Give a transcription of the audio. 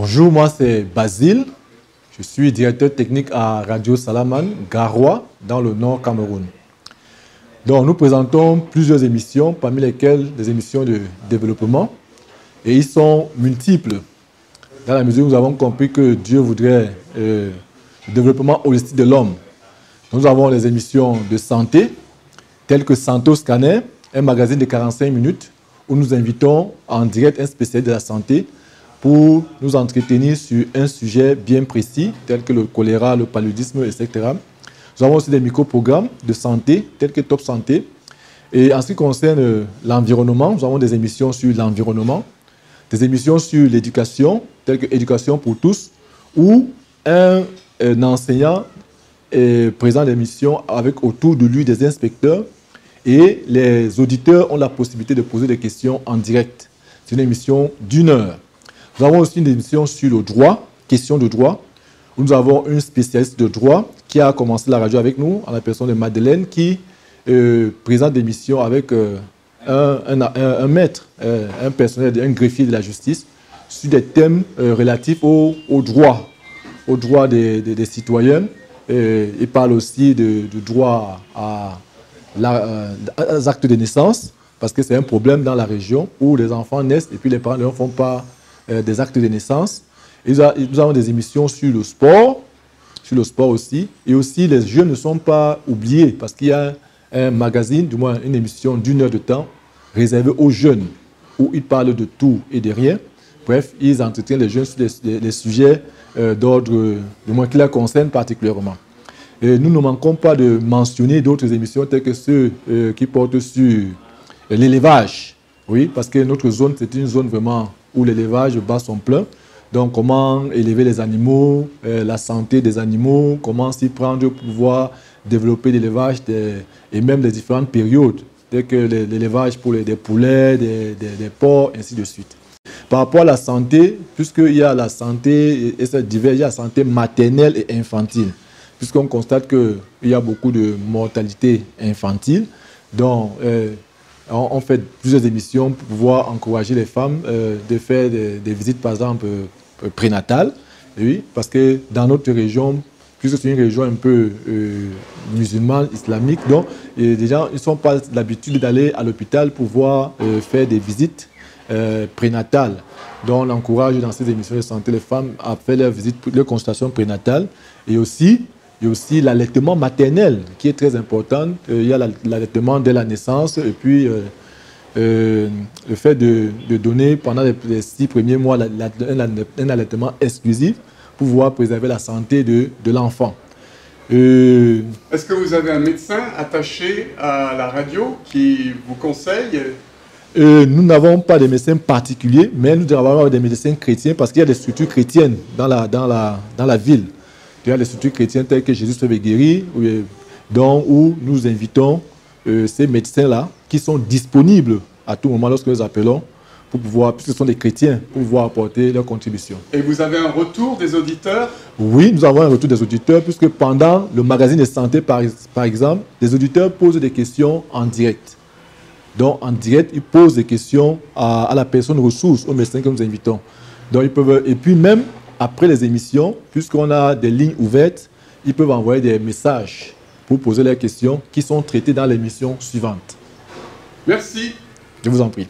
Bonjour, moi c'est Basile. Je suis directeur technique à Radio Salaman, Garoua, dans le Nord Cameroun. Donc nous présentons plusieurs émissions, parmi lesquelles des émissions de développement. Et ils sont multiples, dans la mesure où nous avons compris que Dieu voudrait le développement holistique de l'homme. Nous avons les émissions de santé, telles que Santo Scanner, un magazine de 45 minutes, où nous invitons en direct un spécialiste de la santé pour nous entretenir sur un sujet bien précis, tel que le choléra, le paludisme, etc. Nous avons aussi des micro-programmes de santé, tels que Top Santé. Et en ce qui concerne l'environnement, nous avons des émissions sur l'environnement, des émissions sur l'éducation, telles que Éducation pour tous, où un enseignant est présent à l'émission avec autour de lui des inspecteurs et les auditeurs ont la possibilité de poser des questions en direct. C'est une émission d'1 heure. Nous avons aussi une émission sur le droit, questions de droit, où nous avons une spécialiste de droit qui a commencé la radio avec nous, en la personne de Madeleine, qui présente des émissions avec un maître, un personnel, un greffier de la justice, sur des thèmes relatifs au droit des citoyens. Il parle aussi du droit aux actes de naissance, parce que c'est un problème dans la région où les enfants naissent et puis les parents ne font pas des actes de naissance. Et nous avons des émissions sur le sport aussi. Et aussi, les jeunes ne sont pas oubliés parce qu'il y a un magazine, du moins une émission d'1 heure de temps réservée aux jeunes où ils parlent de tout et de rien. Bref, ils entretiennent les jeunes sur des sujets d'ordre, du moins qui les concernent particulièrement. Et nous ne manquons pas de mentionner d'autres émissions telles que ceux qui portent sur l'élevage. Oui, parce que notre zone, c'est une zone vraiment où l'élevage bat son plein. Donc, comment élever les animaux, la santé des animaux, comment s'y prendre pour pouvoir développer l'élevage et même les différentes périodes, telles que l'élevage pour des poulets, des porcs, ainsi de suite. Par rapport à la santé, puisqu'il y a la santé, et ça diverge, il y a la santé maternelle et infantile, puisqu'on constate qu'il y a beaucoup de mortalité infantile. Donc, on fait plusieurs émissions pour pouvoir encourager les femmes de faire des visites, par exemple, prénatales. Oui, parce que dans notre région, puisque c'est une région un peu musulmane, islamique, donc les gens ne sont pas l'habitude d'aller à l'hôpital pour pouvoir faire des visites prénatales. Donc on encourage dans ces émissions de santé les femmes à faire leurs visites, leurs consultations prénatales. Et aussi, il y a aussi l'allaitement maternel qui est très important. Il y a l'allaitement dès la naissance et puis le fait de donner pendant les 6 premiers mois un allaitement exclusif pour pouvoir préserver la santé de l'enfant. Est-ce que vous avez un médecin attaché à la radio qui vous conseille? Nous n'avons pas de médecins particuliers, mais nous avons des médecins chrétiens parce qu'il y a des structures chrétiennes dans la ville. Il y a des structures chrétiennes telles que Jésus sauve et guérit, où nous invitons ces médecins-là qui sont disponibles à tout moment lorsque nous appelons, pour pouvoir, puisque ce sont des chrétiens, pour pouvoir apporter leur contribution. Et vous avez un retour des auditeurs? Oui, nous avons un retour des auditeurs, puisque pendant le magazine de santé, par exemple, les auditeurs posent des questions en direct. Donc, en direct, ils posent des questions à la personne ressource, au médecin que nous invitons. Donc, ils peuvent, et puis même, après les émissions, puisqu'on a des lignes ouvertes, ils peuvent envoyer des messages pour poser leurs questions qui sont traitées dans l'émission suivante. Merci. Je vous en prie.